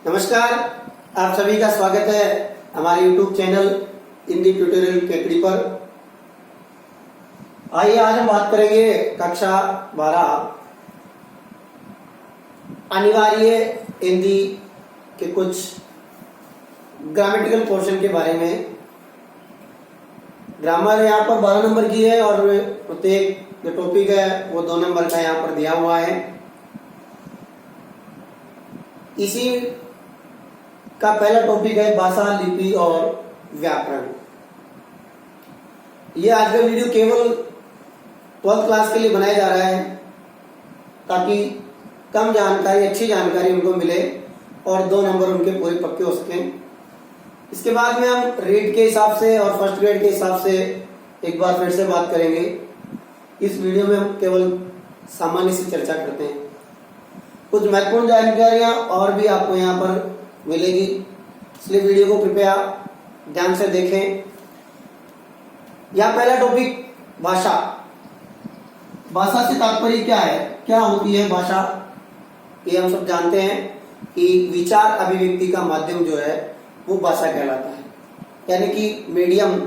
नमस्कार, आप सभी का स्वागत है हमारे YouTube channel Hindi tutorial Kekri पर। आइए आज हम बात करेंगे कक्षा 12 अनिवार्य हिंदी के कुछ ग्रामेटिकल पोर्शन के बारे में। ग्रामर यहाँ पर 12 नंबर की है और प्रत्येक जो टॉपिक है वो 2 नंबर का यहाँ पर दिया हुआ है। इसी का पहला टॉपिक है भाषा, लिपि और व्याकरण। ये आज का वीडियो केवल 12th क्लास के लिए बनाया जा रहा है ताकि कम जानकारी, अच्छी जानकारी उनको मिले और 2 नंबर उनके पूरे पक्के हो सकें। इसके बाद में हम रीड के हिसाब से और फर्स्ट ग्रेड के हिसाब से एक बार फिर से बात करेंगे। इस वीडियो में हम केवल सामान्य से चर्चा करते हैं। कुछ महत्वपूर्ण जानकारियां और भी आपको यहाँ पर मिलेगी, इसलिए वीडियो को कृपया ध्यान से देखें। यह पहला टॉपिक भाषा। भाषा से तात्पर्य क्या है, क्या होती है भाषा? ये हम सब जानते हैं कि विचार अभिव्यक्ति का माध्यम जो है वो भाषा कहलाता है, यानी कि मीडियम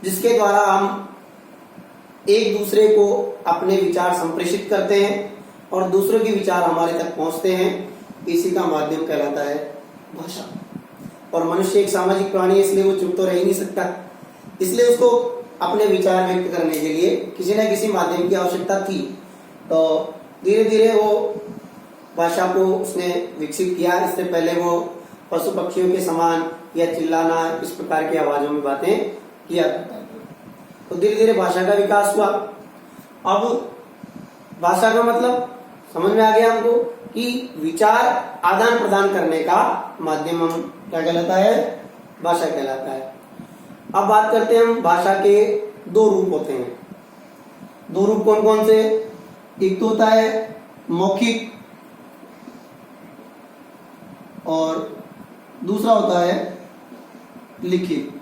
जिसके द्वारा हम एक दूसरे को अपने विचार संप्रेषित करते हैं और दूसरों के विचार हमारे तक पहुंचते हैं। इसी का माध्यम कहलाता है भाषा। और मनुष्य एक सामाजिक प्राणी है, इसलिए वो चुप तो रह ही नहीं सकता, इसलिए उसको अपने विचार व्यक्त करने के लिए किसी न किसी माध्यम की आवश्यकता थी। तो धीरे धीरे वो भाषा को उसने विकसित किया। इससे पहले वो पशु पक्षियों के समान या चिल्लाना, इस प्रकार की आवाजों में बातें किया करता था। तो धीरे धीरे भाषा का विकास हुआ। अब भाषा का मतलब समझ में आ गया हमको कि विचार आदान प्रदान करने का माध्यम हम क्या कहलाता है, भाषा कहलाता है। अब बात करते हैं हम भाषा के 2 रूप होते हैं। 2 रूप कौन कौन से? एक तो होता है मौखिक और दूसरा होता है लिखित।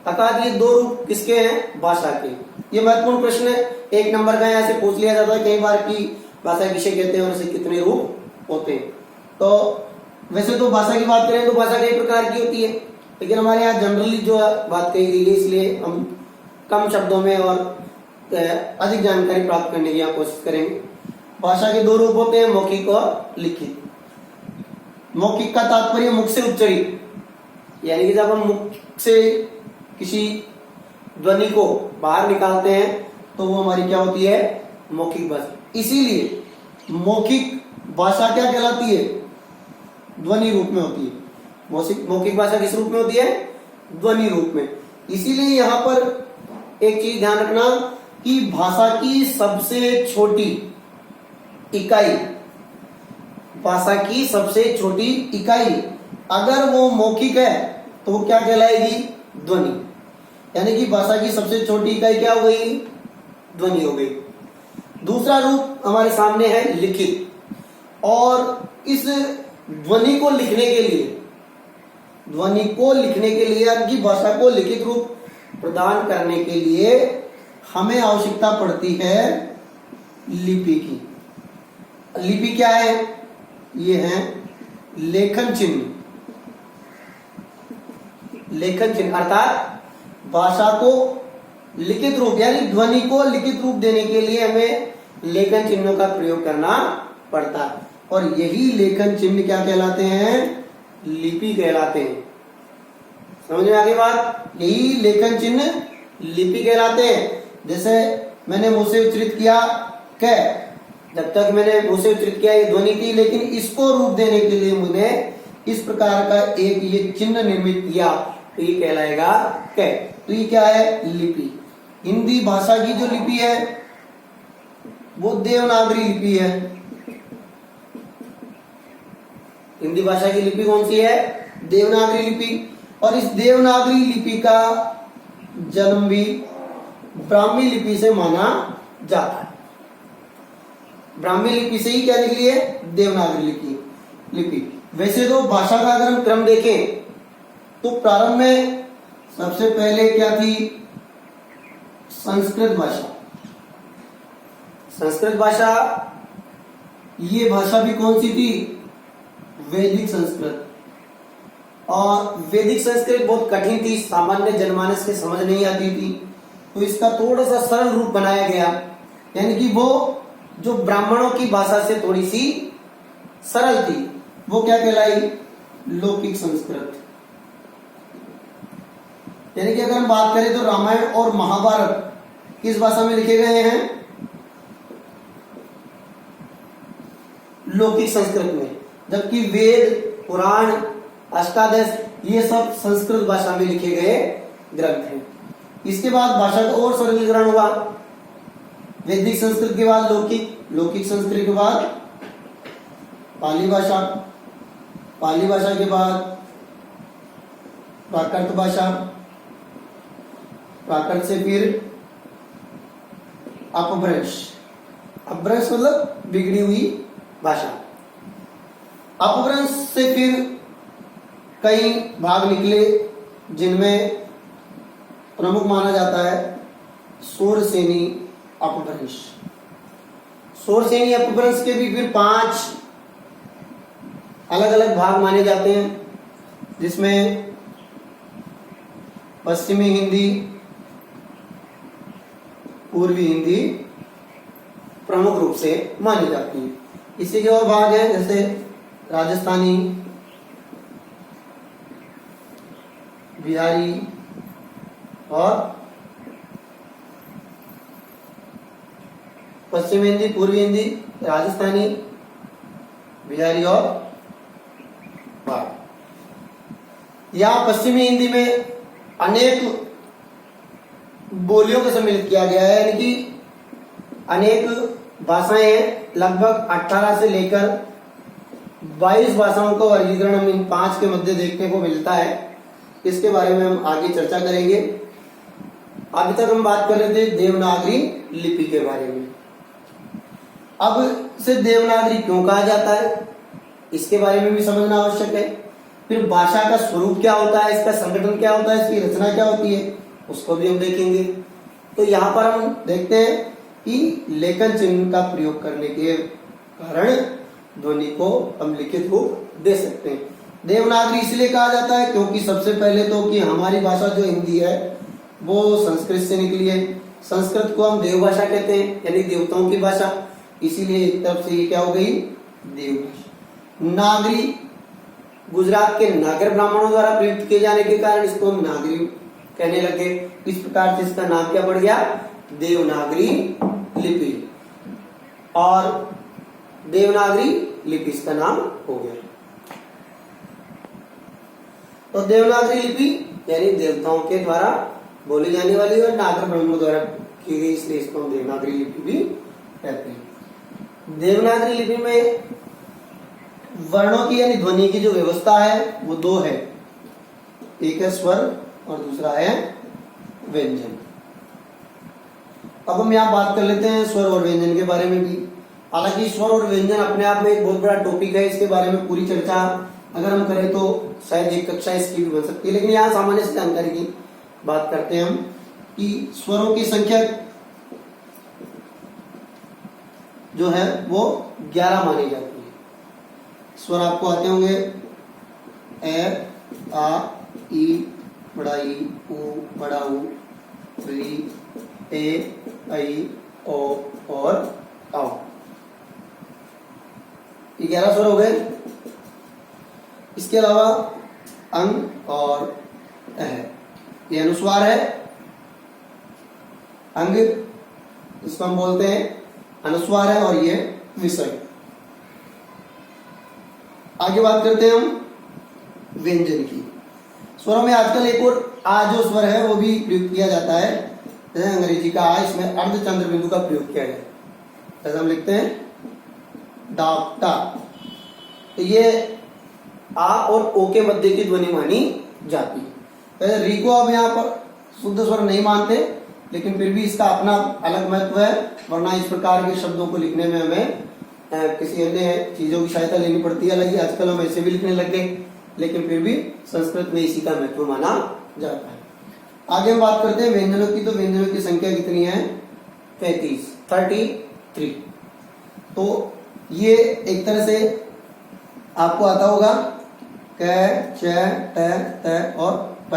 अर्थात ये 2 रूप किसके हैं? भाषा के। ये महत्वपूर्ण प्रश्न है, 1 नंबर का यहाँ से पूछ लिया जाता है कई बार की भाषा किसे कहते हैं और इसे कितने रूप होते हैं। तो वैसे तो भाषा की बात करें तो भाषा कई प्रकार की होती है, लेकिन हमारे यहाँ जनरली जो बात कही गई है, इसलिए हम कम शब्दों में और अधिक जानकारी प्राप्त करने की यहाँ कोशिश करेंगे। भाषा के 2 रूप होते हैं, मौखिक और लिखित। मौखिक का तात्पर्य मुख से उच्चरित, यानी कि जब हम मुख से किसी ध्वनि को बाहर निकालते हैं तो वो हमारी क्या होती है? मौखिक भाषा। इसीलिए मौखिक भाषा क्या कहलाती है? ध्वनि रूप में होती है। मौखिक भाषा किस रूप में होती है? ध्वनि रूप में। इसीलिए यहाँ पर एक चीज ध्यान रखना कि भाषा की सबसे छोटी इकाई, भाषा की सबसे छोटी इकाई अगर वो मौखिक है तो वो क्या कहलाएगी? ध्वनि। यानी कि भाषा की सबसे छोटी इकाई क्या हो गई? ध्वनि हो गई। दूसरा रूप हमारे सामने है लिखित। और इस ध्वनि को लिखने के लिए आपकी भाषा को लिखित रूप प्रदान करने के लिए हमें आवश्यकता पड़ती है लिपि की। लिपि क्या है? ये है लेखन चिन्ह। लेखन चिन्ह अर्थात भाषा को लिखित रूप, यानी ध्वनि को लिखित रूप देने के लिए हमें लेखन चिन्हों का प्रयोग करना पड़ता है। और यही लेखन चिन्ह क्या कहलाते हैं? लिपि कहलाते हैं। समझ में आ गई बात? यही लेखन चिन्ह लिपि कहलाते हैं। जैसे मैंने मुंह से उच्चरित किया क, जब तक मैंने मुंह से उच्चरित किया ये ध्वनि थी, लेकिन इसको रूप देने के लिए मैंने इस प्रकार का एक ये चिन्ह निर्मित किया तो ये कहलाएगा क। तो ये क्या है? लिपि। हिंदी भाषा की जो लिपि है वो देवनागरी लिपि है। हिंदी भाषा की लिपि कौन सी है? देवनागरी लिपि। और इस देवनागरी लिपि का जन्म भी ब्राह्मी लिपि से माना जाता है। ब्राह्मी लिपि से ही क्या निकली है? देवनागरी लिपि। वैसे तो भाषा का अगर हम क्रम देखें तो प्रारंभ में सबसे पहले क्या थी? संस्कृत भाषा। संस्कृत भाषा, ये भाषा भी कौन सी थी? वैदिक संस्कृत। और वैदिक संस्कृत बहुत कठिन थी, सामान्य जनमानस के समझ नहीं आती थी, तो इसका थोड़ा सा सरल रूप बनाया गया, यानी कि वो जो ब्राह्मणों की भाषा से थोड़ी सी सरल थी, वो क्या कहलाई? लौकिक संस्कृत। यानी कि अगर हम बात करें तो रामायण और महाभारत किस भाषा में लिखे गए हैं? लौकिक संस्कृत में, जबकि वेद, पुराण, अष्टादश ये सब संस्कृत भाषा में लिखे गए ग्रंथ हैं। इसके बाद भाषा का और सरलीकरण हुआ। वैदिक संस्कृत के बाद लौकिक, लौकिक संस्कृत के बाद पाली भाषा, पाली भाषा के बाद प्राकृत भाषा, प्राकृत से फिर अपभ्रंश, अपभ्रंश मतलब बिगड़ी हुई भाषा। अपभ्रंश से फिर कई भाग निकले, जिनमें प्रमुख माना जाता है शोरसेनी अपभ्रंश। शोरसेनी अपभ्रंश के भी फिर 5 अलग अलग भाग माने जाते हैं, जिसमें पश्चिमी हिंदी, पूर्वी हिंदी प्रमुख रूप से मानी जाती है। इसी के और भाग है, जैसे राजस्थानी, बिहारी और पश्चिमी हिंदी, पूर्वी हिंदी, राजस्थानी, बिहारी और भाग। यहाँ पश्चिमी हिंदी में अनेक बोलियों को सम्मिलित किया गया है, यानी कि अनेक भाषाएं हैं, लगभग 18 से लेकर 22 भाषाओं का वर्गीकरण हम इन 5 के मध्य देखने को मिलता है। इसके बारे में हम आगे चर्चा करेंगे। अभी तक हम बात कर रहे थे देवनागरी लिपि के बारे में। अब इसे देवनागरी क्यों कहा जाता है, इसके बारे में भी समझना आवश्यक है। फिर भाषा का स्वरूप क्या होता है, इसका संगठन क्या होता है, इसकी रचना क्या होती है, उसको भी हम देखेंगे। तो यहाँ पर हम देखते हैं कि लेखन चिन्ह का प्रयोग करने के कारण ध्वनि को हम लिखित रूप दे सकते हैं। देवनागरी इसलिए कहा जाता है क्योंकि सबसे पहले तो कि हमारी भाषा जो हिंदी है वो संस्कृत से निकली है। संस्कृत को हम देव भाषा कहते हैं, यानी देवताओं की भाषा, इसीलिए एक तरफ से ये क्या हो गई? देव भाषा। नागरी गुजरात के नागर ब्राह्मणों द्वारा प्रयुक्त किए जाने के कारण इसको हम नागरी कहने लगे। इस प्रकार से इसका नाम क्या पड़ गया? देवनागरी लिपि। और देवनागरी लिपि इसका नाम हो गया। तो देवनागरी लिपि यानी देवताओं के द्वारा बोली जाने वाली और नागर ब्राह्मणों द्वारा की गई, इसलिए इसको हम देवनागरी लिपि भी कहते हैं। देवनागरी लिपि में वर्णों की यानी ध्वनि की जो व्यवस्था है वो 2 है, एक है स्वर और दूसरा है व्यंजन। अब हम यहाँ बात कर लेते हैं स्वर और व्यंजन के बारे में भी। हालांकि स्वर और व्यंजन अपने आप में एक बहुत बड़ा टॉपिक है, इसके बारे में पूरी चर्चा अगर हम करें तो शायद एक कक्षा इसकी भी बन सकती है, लेकिन यहाँ सामान्य से जानकारी की बात करते हैं हम कि स्वरों की संख्या जो है वो 11 मानी जाती है। स्वर आपको आते होंगे ए, आ, ई, बड़ा ई, उ, बड़ा उ, री, ए, ऐ, ओ और औ। ये 11 स्वर हो गए। इसके अलावा अंग और अह, ये अनुस्वार है। अंग इसको हम बोलते हैं अनुस्वार है और ये विसर्ग। आगे बात करते हैं हम व्यंजन की। स्वरों में आजकल एक और आ जो स्वर है वो भी प्रयुक्त किया जाता है, जैसे अंग्रेजी का आ, इसमें अर्धचंद्र बिंदु का प्रयोग किया गया है। जैसे हम लिखते हैं डॉक्टर, तो ये आ और ओ के मध्य की ध्वनि मानी जाती है। री को अब यहाँ पर शुद्ध स्वर नहीं मानते, लेकिन फिर भी इसका अपना अलग महत्व है, वरना इस प्रकार के शब्दों को लिखने में हमें किसी अन्य चीजों की सहायता लेनी पड़ती है। हालांकि आजकल हम ऐसे भी लिखने लग गए, लेकिन फिर भी संस्कृत में इसी का महत्व माना जाता है। आगे हम बात करते हैं व्यंजनों की। तो व्यंजनों की संख्या कितनी है? 33। तो ये एक तरह से आपको आता होगा क च ट त और प,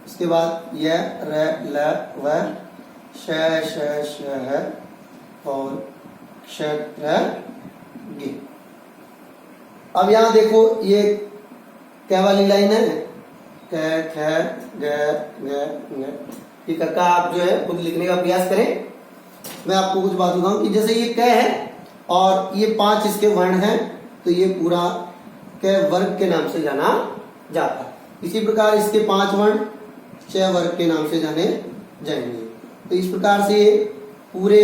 उसके बाद य र ल व श श श ह और क्ष त्र गे। अब यहां देखो ये क्या वाली लाइन है, क ख ग घ ङ। ये का आप जो है खुद लिखने का प्रयास करें। मैं आपको कुछ बात बताऊं कि जैसे ये क है और ये 5 इसके वर्ण हैं, तो ये पूरा क वर्ग के नाम से जाना जाता है। इसी प्रकार इसके 5 वर्ण च वर्ग के नाम से जाने जाएंगे। तो इस प्रकार से पूरे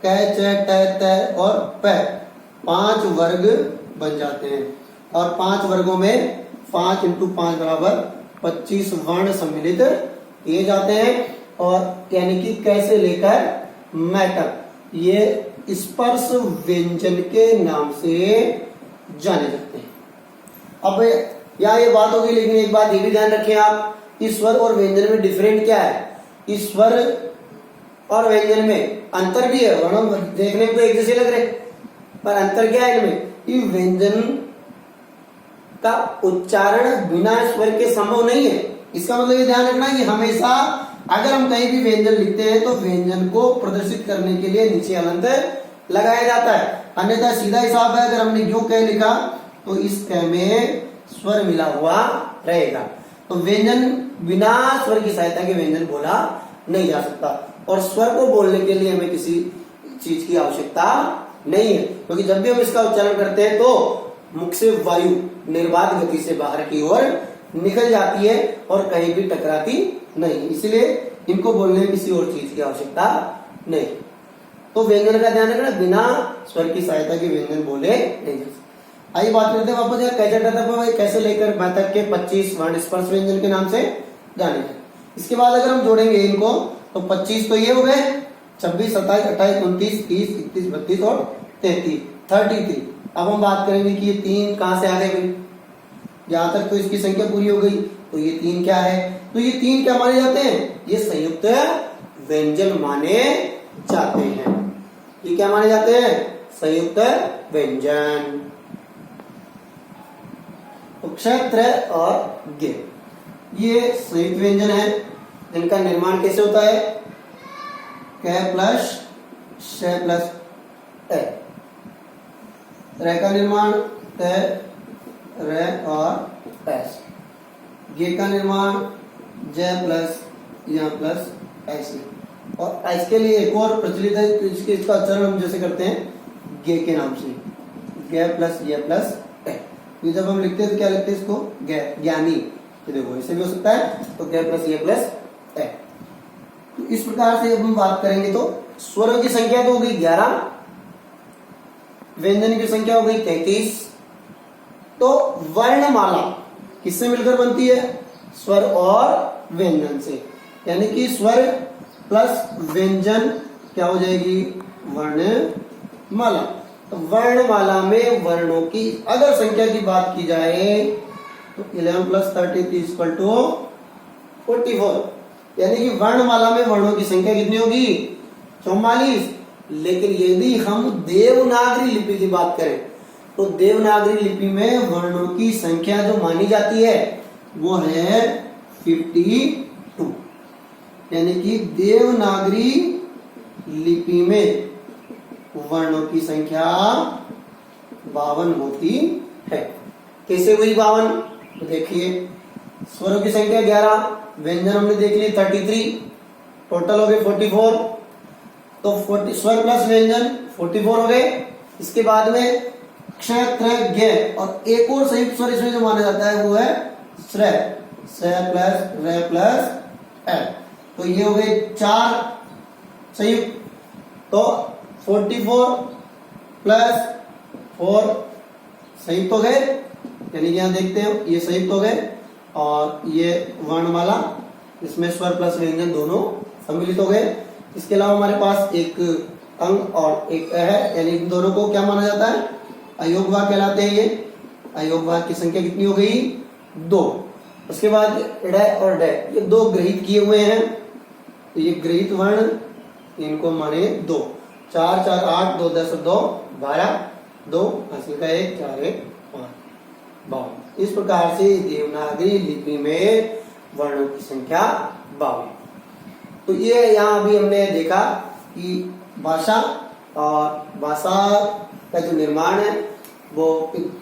क च ट त और प 5 वर्ग बन जाते हैं और 5 वर्गों में 5 × 5 बराबर 25 वर्ण सम्मिलित किए जाते हैं। और यानी कि कैसे लेकर मैं तक ये स्पर्श व्यंजन के नाम से जाने जाते हैं। अब यहाँ ये बात होगी, लेकिन एक बात ये भी ध्यान रखें आप, इस स्वर और व्यंजन में डिफरेंट क्या है। इस स्वर और व्यंजन में अंतर भी है, वर्ण देखने में तो एक जैसे लग रहे, पर अंतर क्या है इनमें कि व्यंजन का उच्चारण बिना स्वर के संभव नहीं है। इसका मतलब ये ध्यान रखना कि हमेशा अगर हम कहीं भी व्यंजन लिखते हैं तो व्यंजन को प्रदर्शित करने के लिए नीचे हलंत लगाया जाता है, अन्यथा सीधा हिसाब है। अगर हमने यो कह लिखा तो इस क में स्वर मिला हुआ रहेगा। तो व्यंजन बिना स्वर की सहायता के व्यंजन बोला नहीं जा सकता, और स्वर को बोलने के लिए हमें किसी चीज की आवश्यकता नहीं है, क्योंकि जब भी हम इसका उच्चारण करते हैं तो मुख से वायु निर्बाध गति से बाहर की ओर निकल जाती है और कहीं भी टकराती नहीं, इसलिए इनको बोलने में किसी और चीज की आवश्यकता नहीं। तो व्यंजन का ध्यान रखना, बिना स्वर की सहायता के व्यंजन बोले नहीं जा सकते। आइए बात करते हैं वापस कैसे लेकर मैं तक के 25 वर्ण स्पर्श व्यंजन के नाम से जाने जाए। इसके बाद अगर हम जोड़ेंगे इनको तो 25 तो ये हो गए, 26, 27, 28, 29, 30, 31, 32 और 33। अब हम बात करेंगे कि ये 3 कहां से आ गए भाई। यहां तक तो इसकी संख्या पूरी हो गई, तो ये 3 क्या है, तो ये 3 क्या माने जाते हैं, ये संयुक्त व्यंजन माने जाते हैं। ये क्या माने जाते हैं, संयुक्त व्यंजन। क्षेत्र और गे ये संयुक्त व्यंजन है, जिनका निर्माण कैसे होता है, क प्लस श प्लस ए। र का निर्माण त र और एस। गे का निर्माण ज प्लस या प्लस ऐसे। और इसके लिए एक और प्रचलित है, इसका उच्चारण हम जैसे करते हैं गे के नाम से, गे प्लस ये प्लस ए। ये जब हम लिखते हैं तो क्या लिखते हैं इसको, गे ज्ञानी। तो देखो इसे भी हो सकता है, तो गे प्लस ये प्लस ए। तो इस प्रकार से जब हम बात करेंगे तो स्वरों की संख्या तो हो गई 11, व्यंजन की संख्या हो गई 33। तो वर्णमाला किससे मिलकर बनती है, स्वर और व्यंजन से, यानी कि स्वर प्लस व्यंजन क्या हो जाएगी, वर्णमाला। तो वर्णमाला में वर्णों की अगर संख्या की बात की जाए तो 11 + 33 = 44, यानी कि वर्णमाला में वर्णों की संख्या कितनी होगी, 44। लेकिन यदि हम देवनागरी लिपि की बात करें तो देवनागरी लिपि में वर्णों की संख्या जो मानी जाती है वो है 52, यानी कि देवनागरी लिपि में वर्णों की संख्या 52 होती है। कैसे हुई 52, तो देखिए स्वरों की संख्या 11, व्यंजन हमने देख लिए 33, टोटल हो गए 44। तो 40 स्वर प्लस व्यंजन 44 हो गए। इसके बाद में क्षेत्र ज्ञ और एक और संयुक्त स्वर इसमें जो माना जाता है वो है श्र, स प्लस र प्लस ए। तो ये हो गए 4 संयुक्त। तो 44 + 4 संयुक्त हो गए, यानी कि यहां देखते हो ये संयुक्त हो गए, और ये वर्णमाला इसमें स्वर प्लस व्यंजन दोनों सम्मिलित हो गए। इसके अलावा हमारे पास एक अंग और एक है, यानी इन दोनों को क्या माना जाता है, अयोग भाग कहलाते हैं। ये अयोग भाग की संख्या कितनी हो गई, 2। उसके बाद ड और ड ये 2 ग्रहित किए हुए हैं, तो ये ग्रहित वर्ण इनको माने 2। 4 4 8 2 10 2 12 2 हासिल का 1 4 1 5। 52। इस प्रकार से देवनागरी लिपि में वर्णों की संख्या 52। तो ये यहाँ अभी हमने देखा कि भाषा और भाषा का जो निर्माण है वो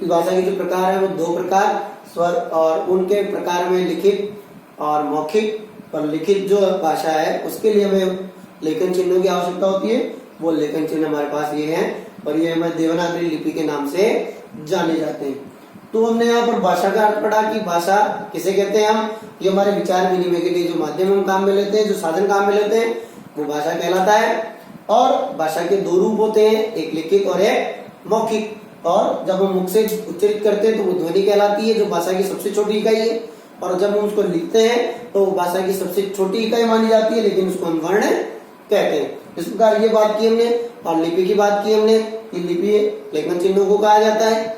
भाषा के जो प्रकार है वो 2 प्रकार, स्वर और उनके प्रकार में लिखित और मौखिक। और लिखित जो भाषा है उसके लिए हमें लेखन चिन्हों की आवश्यकता होती है। वो लेखन चिन्ह हमारे पास ये हैं और ये हमें देवनागरी लिपि के नाम से जाने जाते हैं। तो हमने यहाँ पर भाषा का अर्थ पढ़ा कि भाषा किसे कहते हैं हम, ये हमारे विचार विनिमय के लिए जो माध्यम हम काम में लेते हैं, जो साधन काम में लेते हैं, वो भाषा कहलाता है। और भाषा के 2 रूप होते हैं, एक लिखित और एक मौखिक। और जब हम मुख से उच्चारित करते हैं तो वो ध्वनि कहलाती है, जो भाषा की सबसे छोटी इकाई है। और जब हम उसको लिखते हैं तो भाषा की सबसे छोटी इकाई मानी जाती है, लेकिन उसको हम वर्ण कहते हैं। इस प्रकार ये बात की हमने। और लिपि की बात की हमने कि लिपि लेखन चिन्हों को कहा जाता है।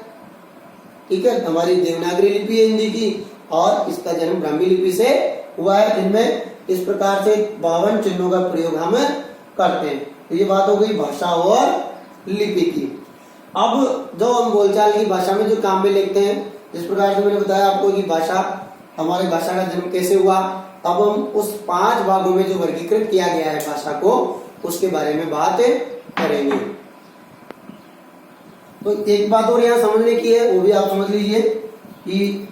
ठीक है, हमारी देवनागरी लिपि है हिंदी की और इसका जन्म ब्राह्मी लिपि से हुआ है। इनमें इस प्रकार से 52 चिन्हों का प्रयोग हम करते हैं। तो ये बात हो गई भाषा और लिपि की। अब जो हम बोलचाल की भाषा में जो काम में लिखते हैं, जिस प्रकार से मैंने बताया आपको कि भाषा, हमारी भाषा का जन्म कैसे हुआ, अब हम उस 5 भागों में जो वर्गीकृत किया गया है भाषा को, उसके बारे में बात करेंगे। तो एक बात और यहाँ समझने की है, वो भी आप समझ लीजिए कि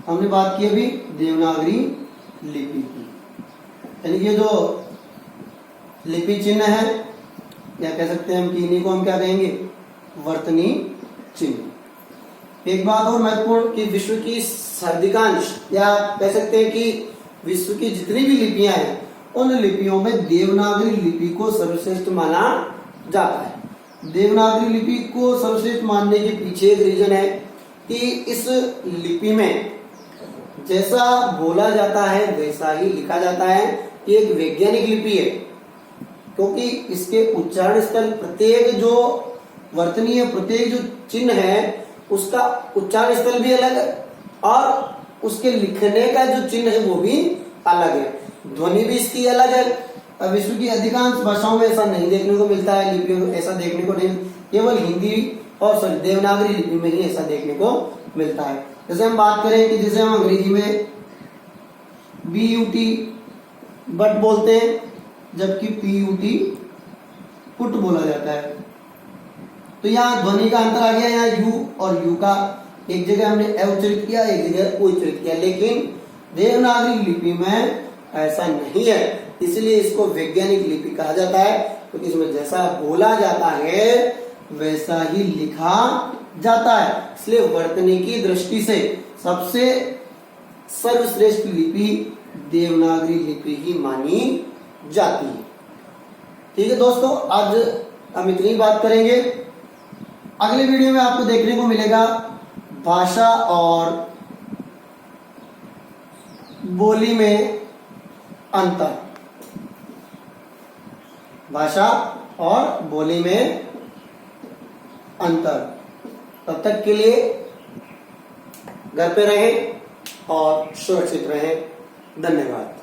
हमने बात की अभी देवनागरी लिपि की, यानी ये जो लिपि चिन्ह है, या कह सकते हैं हम कि इन्हीं को हम क्या कहेंगे, वर्तनी चिन्ह। एक बात और महत्वपूर्ण कि विश्व की सर्वाधिकांश, या कह सकते हैं कि विश्व की जितनी भी लिपियां हैं उन लिपियों में देवनागरी लिपि को सर्वश्रेष्ठ माना जाता है। देवनागरी लिपि को सर्वश्रेष्ठ मानने के पीछे एक रीजन है कि इस लिपि में जैसा बोला जाता है वैसा ही लिखा जाता है। ये एक वैज्ञानिक लिपि है, क्योंकि इसके उच्चारण स्थल, प्रत्येक जो वर्तनीय, प्रत्येक जो चिन्ह है उसका उच्चारण स्थल भी अलग है और उसके लिखने का जो चिन्ह है वो भी अलग है, ध्वनि भी इसकी अलग है। अब विश्व की अधिकांश भाषाओं में ऐसा नहीं देखने को मिलता है, लिपियों में ऐसा देखने को नहीं, केवल हिंदी और देवनागरी लिपि में ही ऐसा देखने को मिलता है। जैसे हम बात करें कि जैसे हम अंग्रेजी में BUT बट बोलते हैं, जबकि PUT पुट बोला जाता है। तो यहाँ ध्वनि का अंतर आ गया, यहाँ यू और यू का एक जगह हमने ए उच्चारित किया, एक जगह ओ उच्चारित किया, लेकिन देवनागरी लिपि में ऐसा नहीं है। इसलिए इसको वैज्ञानिक लिपि कहा जाता है, क्योंकि इसमें जैसा बोला जाता है वैसा ही लिखा जाता है। इसलिए वर्तनी की दृष्टि से सबसे सर्वश्रेष्ठ लिपि देवनागरी लिपि ही मानी जाती है। ठीक है दोस्तों, आज हम इतनी बात करेंगे। अगले वीडियो में आपको देखने को मिलेगा भाषा और बोली में अंतर, भाषा और बोली में अंतर। तब तक के लिए घर पे रहें और सुरक्षित रहें। धन्यवाद।